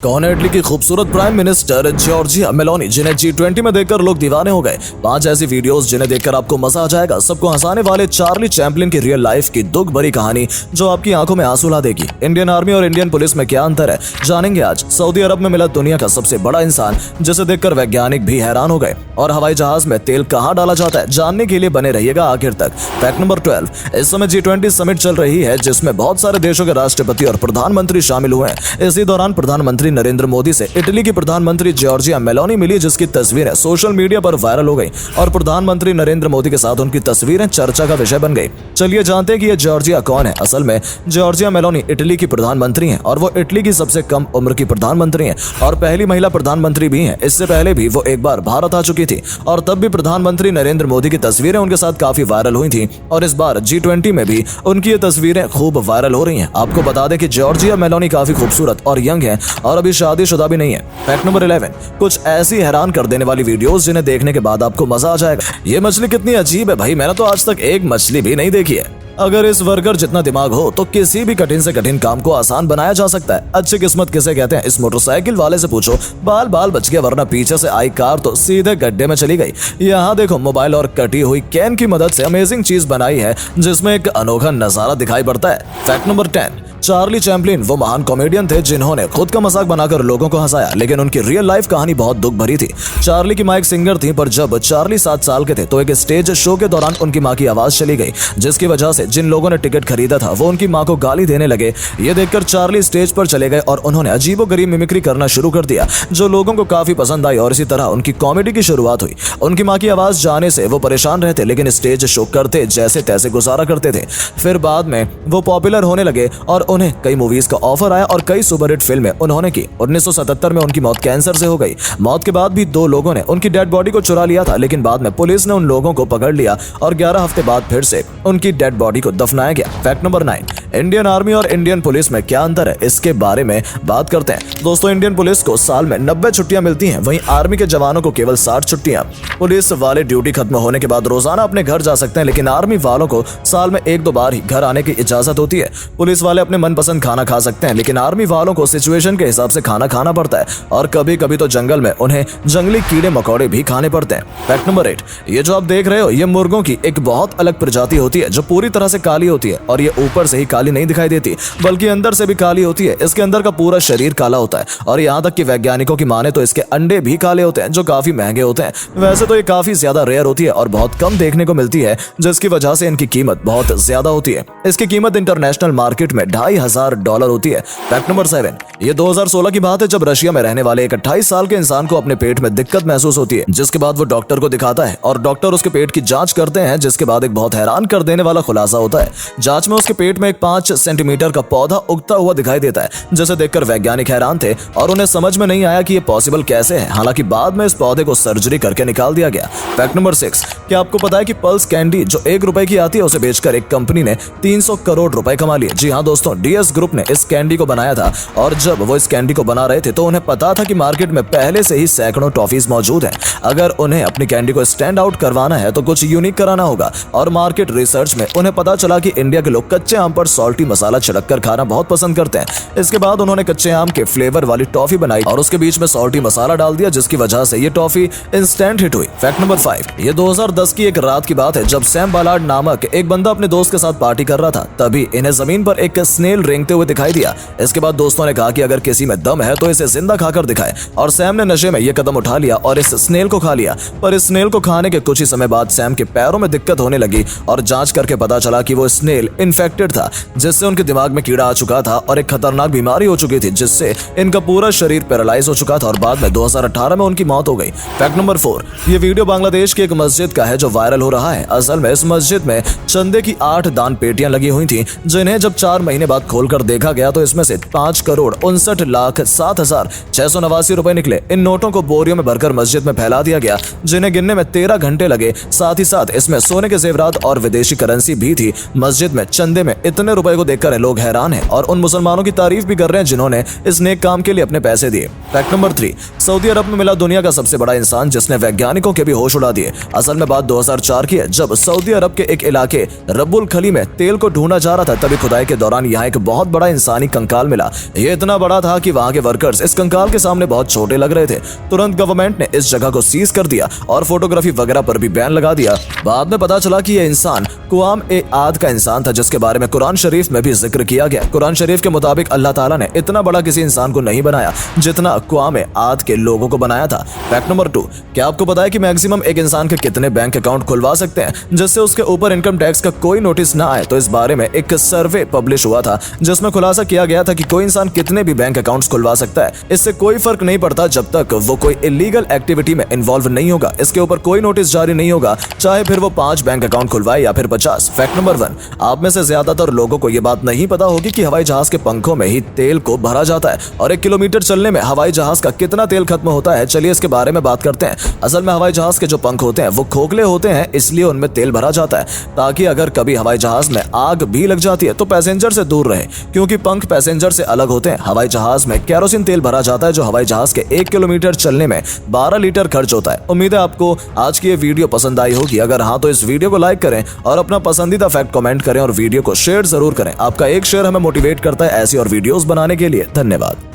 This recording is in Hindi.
कौन है इटली की खूबसूरत प्राइम मिनिस्टर जॉर्जिया मेलोनी, जिन्हें G20 में देखकर लोग दीवाने हो गए। 5 ऐसी वीडियोस जिन्हें देखकर आपको मजा आ जाएगा। सबको हंसाने वाले चार्ली चैपलिन की रियल लाइफ की दुख भरी कहानी जो आपकी आंखों में आंसू ला देगी। इंडियन आर्मी और इंडियन पुलिस में क्या अंतर है, जानेंगे आज। सऊदी अरब में मिला दुनिया का सबसे बड़ा इंसान, जिसे देखकर वैज्ञानिक भी हैरान हो गए। और हवाई जहाज में तेल कहाँ डाला जाता है, जानने के लिए बने रहिएगा आखिर तक। Fact number 12। इस समय G20 समिट चल रही है, जिसमें बहुत सारे देशों के राष्ट्रपति और प्रधानमंत्री शामिल हुए हैं। इसी दौरान प्रधानमंत्री नरेंद्र मोदी से इटली की प्रधानमंत्री जॉर्जिया मेलोनी मिली, जिसकी तस्वीरें सोशल मीडिया पर वायरल हो गई और प्रधानमंत्री नरेंद्र मोदी के साथ उनकी तस्वीरें चर्चा का विषय बन गई। चलिए जानते हैं कि ये जॉर्जिया कौन है। असल में जॉर्जिया मेलोनी इटली की प्रधानमंत्री हैं और वो इटली की सबसे कम उम्र की प्रधानमंत्री हैं और पहली महिला प्रधानमंत्री भी हैं। इससे पहले भी वो एक बार भारत आ चुकी थी और तब भी प्रधानमंत्री नरेंद्र मोदी की तस्वीरें उनके साथ काफी वायरल हुई थी और इस बार G20 में भी उनकी ये तस्वीरें खूब वायरल हो रही हैं। आपको बता दें कि जॉर्जिया मेलोनी काफी खूबसूरत और यंग है और अभी शादीशुदा भी नहीं है। Fact number 11। कुछ ऐसी हैरान कर देने वाली वीडियोस जिन्हें देखने के बाद आपको मजा आ जाएगा। ये मछली कितनी अजीब है भाई, मैंने तो आज तक एक मछली भी नहीं देखी है। अगर इस वर्कर जितना दिमाग हो तो किसी भी कठिन से कठिन काम को आसान बनाया जा सकता है। अच्छी किस्मत किसे कहते हैं, इस मोटरसाइकिल वाले से पूछो। बाल बाल बच गया, वरना पीछे से आई कार तो सीधे गड्ढे में चली गई। यहाँ देखो, मोबाइल और कटी हुई कैन की मदद से अमेजिंग चीज बनाई है, जिसमें एक अनोखा नजारा दिखाई पड़ता है। Fact number 10। चार्ली चैपलिन वो महान कॉमेडियन थे जिन्होंने खुद का मजाक बनाकर लोगों को हंसाया, लेकिन उनकी रियल लाइफ कहानी बहुत दुख भरी थी। चार्ली की माँ एक सिंगर थी, पर जब चार्ली 7 साल के थे तो एक स्टेज शो के दौरान उनकी माँ की आवाज चली गई, जिसकी वजह से जिन लोगों ने टिकट खरीदा था वो उनकी माँ को गाली देने लगे। ये देखकर चार्ली स्टेज पर चले गए और उन्होंने अजीबोगरीब मिमिक्री करना शुरू कर दिया, जो लोगों को काफी पसंद आई और इसी तरह उनकी कॉमेडी की शुरुआत हुई। उनकी माँ की आवाज जाने से वो परेशान रहते, लेकिन स्टेज शो करते जैसे तैसे गुजारा करते थे। फिर बाद में वो पॉपुलर होने लगे और उन्हें कई मूवीज का ऑफर आया और कई सुपरहिट फिल्में उन्होंने की। 1977 में उनकी मौत कैंसर से हो गई। मौत के बाद भी 2 लोगों ने उनकी डेड बॉडी को चुरा लिया था, लेकिन बाद में पुलिस ने उन लोगों को पकड़ लिया और 11 हफ्ते बाद फिर से उनकी डेड बॉडी को दफनाया गया। Fact number 9। इंडियन आर्मी और इंडियन पुलिस में क्या अंतर है, इसके बारे में बात करते हैं। दोस्तों, इंडियन पुलिस को साल में 90 छुट्टियां मिलती हैं, वहीं आर्मी के जवानों को केवल 60 छुट्टियां। पुलिस वाले ड्यूटी खत्म होने के बाद रोजाना अपने घर जा सकते हैं, लेकिन आर्मी वालों को साल में 1-2 बार ही घर आने की इजाजत होती है। पुलिस वाले अपने मनपसंद खाना खा सकते हैं, लेकिन आर्मी वालों को सिचुएशन के हिसाब से खाना खाना पड़ता है और कभी कभी तो जंगल में उन्हें जंगली कीड़े मकोड़े भी खाने पड़ते हैं। Fact number 8। ये जो आप देख रहे हो, ये मुर्गों की एक बहुत अलग प्रजाति होती है जो पूरी तरह से काली होती है और ये ऊपर से ही काली नहीं दिखाई देती, बल्कि अंदर से भी काली होती है। इसके अंदर का पूरा शरीर काला होता है और यहाँ तक कि वैज्ञानिकों की माने तो इसके अंडे भी काले होते हैं, जो काफी महंगे होते हैं। वैसे तो ये काफी ज्यादा रेयर होती है और बहुत कम देखने को मिलती है, जिसकी वजह से इनकी कीमत बहुत ज्यादा होती है। इसकी कीमत इंटरनेशनल मार्केट में $2500 होती है। Fact number 7। ये 2016 की बात है, जब रशिया में रहने वाले एक 28 साल के इंसान को अपने पेट में दिक्कत महसूस होती है, जिसके बाद वो डॉक्टर को दिखाता है और डॉक्टर उसके पेट की जांच करते हैं, जिसके बाद एक बहुत हैरान कर देने वाला खुलासा होता है। जांच में उसके पेट में एक 5 सेंटीमीटर का पौधा उगता हुआ दिखाई देता है, जिसे देखकर वैज्ञानिक हैरान थे और उन्हें समझ में नहीं आया कि ये पॉसिबल कैसे है। हालांकि बाद में इस पौधे को सर्जरी करके निकाल दिया गया। Fact number 6। क्या आपको पता है कि पल्स कैंडी जो ₹1 की आती है, उसे बेचकर एक कंपनी ने 300 करोड़ रुपए कमा लिए। जी हाँ दोस्तों, DS ग्रुप ने इस कैंडी को बनाया था और जब वो इस कैंडी को बना रहे थे तो उन्हें पता था कि मार्केट में पहले से ही सैकड़ों टॉफीज मौजूद हैं। अगर उन्हें अपनी कैंडी को स्टैंड आउट करवाना है तो कुछ यूनिक कराना होगा और मार्केट रिसर्च में उन्हें पता चला कि इंडिया के लोग कच्चे आम पर सॉल्टी मसाला छिड़क कर खाना बहुत पसंद करते हैं। इसके बाद उन्होंने कच्चे आम के फ्लेवर वाली टॉफी बनाई और उसके बीच में सॉल्टी मसाला डाल दिया, जिसकी वजह से ये टॉफी इंस्टेंट हिट हुई। Fact number 5। ये 2010 की एक रात की बात है, जब सैम बालार्ड नामक एक बंदा अपने दोस्त के साथ पार्टी कर रहा था, तभी इन्हें जमीन पर एक स्नेल रेंगते हुए दिखाई दिया। इसके बाद दोस्तों ने कहा कि अगर किसी में दम है तो इसे जिंदा खाकर दिखाए और सैम ने नशे में यह कदम उठा लिया और इस स्नेल को खा लिया। पर इस स्नेल को खाने के कुछ ही समय बाद सैम के पैरों में दिक्कत होने लगी और जांच करके पता चला कि वो स्नेल इन्फेक्टेड था, जिससे उनके दिमाग में कीड़ा आ चुका था और एक खतरनाक बीमारी हो चुकी थी, जिससे इनका पूरा शरीर पैरालाइज हो चुका था और बाद में 2018 में उनकी मौत हो गई। Fact number 4। ये वीडियो बांग्लादेश की एक मस्जिद का है जो वायरल हो रहा है। असल में इस मस्जिद में चंदे की 8 दान पेटियां लगी हुई थी, जिन्हें जब 4 महीने बाद खोलकर देखा गया तो इसमें से 5,59,07,689 रुपए निकले। इन नोटों को बोरियों में भरकर मस्जिद में फैला दिया गया, जिन्हें गिनने में 13 घंटे लगे। साथ ही साथ इसमें सोने के जेवरात और विदेशी करेंसी भी थी। मस्जिद में चंदे में इतने रुपए को देखकर लोग हैरान हैं और उन मुसलमानों की तारीफ भी कर रहे हैं जिन्होंने इस नेक काम के लिए अपने पैसे दिए। फैक्ट नंबर 3, सऊदी अरब में मिला दुनिया का सबसे बड़ा इंसान जिसने वैज्ञानिकों के भी होश उड़ा दिए। असल में बात 2004 की है, जब सऊदी अरब के एक इलाके रब्बुल खली में तेल को ढूंढा जा रहा था, तभी खुदाई के दौरान यहाँ एक बहुत बड़ा इंसानी कंकाल मिला। ये इतना बड़ा था कि वहाँ के वर्कर्स इस कंकाल के सामने बहुत छोटे लग रहे थे। तुरंत गवर्नमेंट ने इस जगह को सीज कर दिया और फोटोग्राफी वगैरह पर भी बैन लगा दिया। बाद में पता चला कि यह इंसान कुआम ए आद का इंसान था, जिसके बारे में कुरान शरीफ में भी जिक्र किया गया। कुरान शरीफ के मुताबिक अल्लाह ताला ने इतना बड़ा किसी इंसान को नहीं बनाया जितना कुआम ए आद के लोगों को बनाया था। फैक्ट नंबर 2, क्या आपको पता है कि मैक्सिमम एक इंसान के कितने बैंक अकाउंट खुलवा सकते हैं जिससे उसके ऊपर इनकम टैक्स का कोई नोटिस ना आए? तो इस बारे में एक सर्वे पब्लिश हुआ था जिसमें खुलासा किया गया था कि कोई इंसान कितने भी बैंक अकाउंट्स खुलवा सकता है। इससे कोई फर्क नहीं पड़ता जब तक वो कोई इलीगल एक्टिविटी में इन्वॉल्व नहीं होगा। इसके ऊपर कोई नोटिस जारी नहीं होगा, चाहे फिर वो 5 बैंक अकाउंट खुलवाए या फिर 50। फैक्ट नंबर 1, आप में से ज्यादातर लोगों को ये बात नहीं पता होगी कि हवाई जहाज के पंखों में ही तेल को भरा जाता है और 1 किलोमीटर चलने में हवाई जहाज का कितना तेल खत्म होता है। चलिए इसके बारे में बात करते हैं। असल में हवाई जहाज के जो पंख होते हैं वो खोखले होते हैं, इसलिए उनमें तेल भरा जाता है ताकि अगर कभी हवाई जहाज में आग भी लग जाती है तो पैसेंजर से दूर रहे, क्योंकि पंख पैसेंजर से अलग होते हैं। हवाई जहाज में केरोसिन तेल भरा जाता है जो हवाई जहाज के 1 किलोमीटर चलने में 12 लीटर खर्च होता है। उम्मीद है आपको आज की ये वीडियो पसंद आई होगी। अगर हाँ तो इस वीडियो को लाइक करें और अपना पसंदीदा फैक्ट कमेंट करें और वीडियो को शेयर जरूर करें। आपका एक शेयर हमें मोटिवेट करता है ऐसी और वीडियोस बनाने के लिए। धन्यवाद।